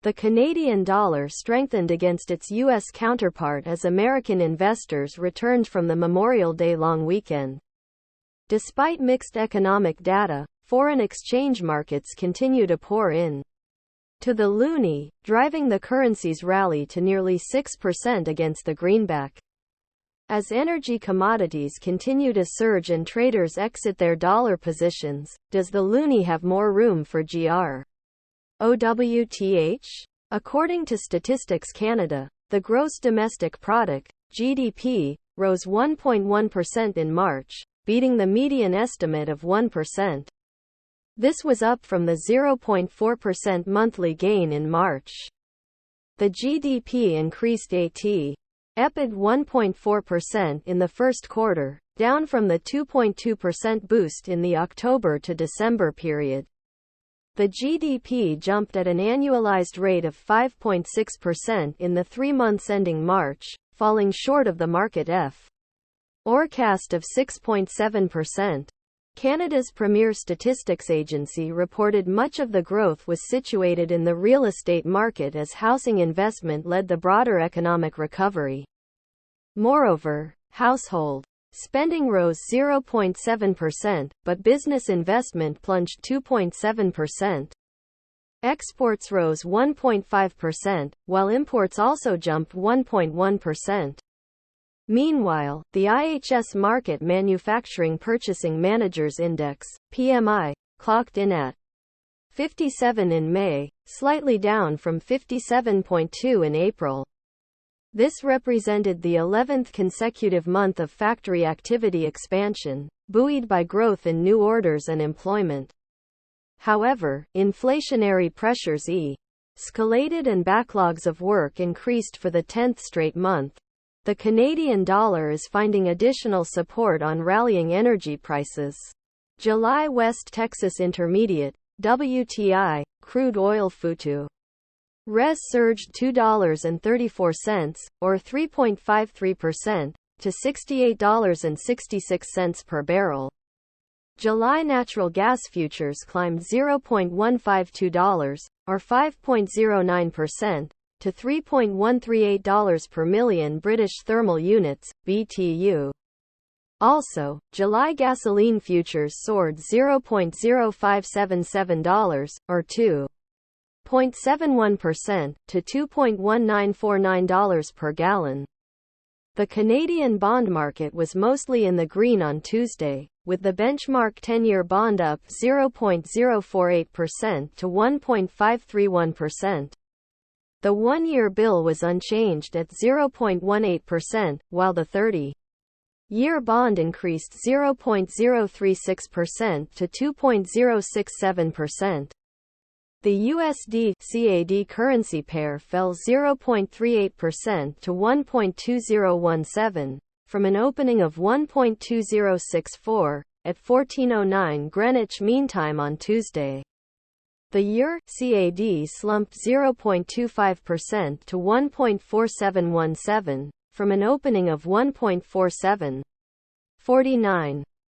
The Canadian dollar strengthened against its U.S. counterpart as American investors returned from the Memorial Day long weekend. Despite mixed economic data, foreign exchange markets continue to pour in to the loonie, driving the currency's rally to nearly 6% against the greenback. As energy commodities continue to surge and traders exit their dollar positions, does the loonie have more room for GROWTH? According to Statistics Canada, the gross domestic product, GDP, rose 1.1% in March, beating the median estimate of 1%. This was up from the 0.4% monthly gain in March. The GDP increased EPID 1.4% in the first quarter, down from the 2.2% boost in the October to December period. The GDP jumped at an annualized rate of 5.6% in the 3 months ending March, falling short of the market forecast of 6.7%. Canada's premier statistics agency reported much of the growth was situated in the real estate market as housing investment led the broader economic recovery. Moreover, household spending rose 0.7%, but business investment plunged 2.7%. Exports rose 1.5%, while imports also jumped 1.1%. Meanwhile, the IHS Markit Manufacturing Purchasing Managers Index, PMI, clocked in at 57 in May, slightly down from 57.2 in April. This represented the 11th consecutive month of factory activity expansion, buoyed by growth in new orders and employment. However, inflationary pressures escalated and backlogs of work increased for the 10th straight month. The Canadian dollar is finding additional support on rallying energy prices. July West Texas Intermediate, WTI, crude oil futures surged $2.34, or 3.53%, to $68.66 per barrel. July natural gas futures climbed $0.152, or 5.09%, to $3.138 per million British thermal units, BTU. Also, July gasoline futures soared $0.0577, or 2.71%, to $2.1949 per gallon. The Canadian bond market was mostly in the green on Tuesday, with the benchmark 10-year bond up 0.048% to 1.531%. The 1-year bill was unchanged at 0.18%, while the 30-year bond increased 0.036% to 2.067%. The USD-CAD currency pair fell 0.38% to 1.2017, from an opening of 1.2064, at 14:09 Greenwich Mean Time on Tuesday. The EUR-CAD slumped 0.25% to 1.4717, from an opening of 1.4749.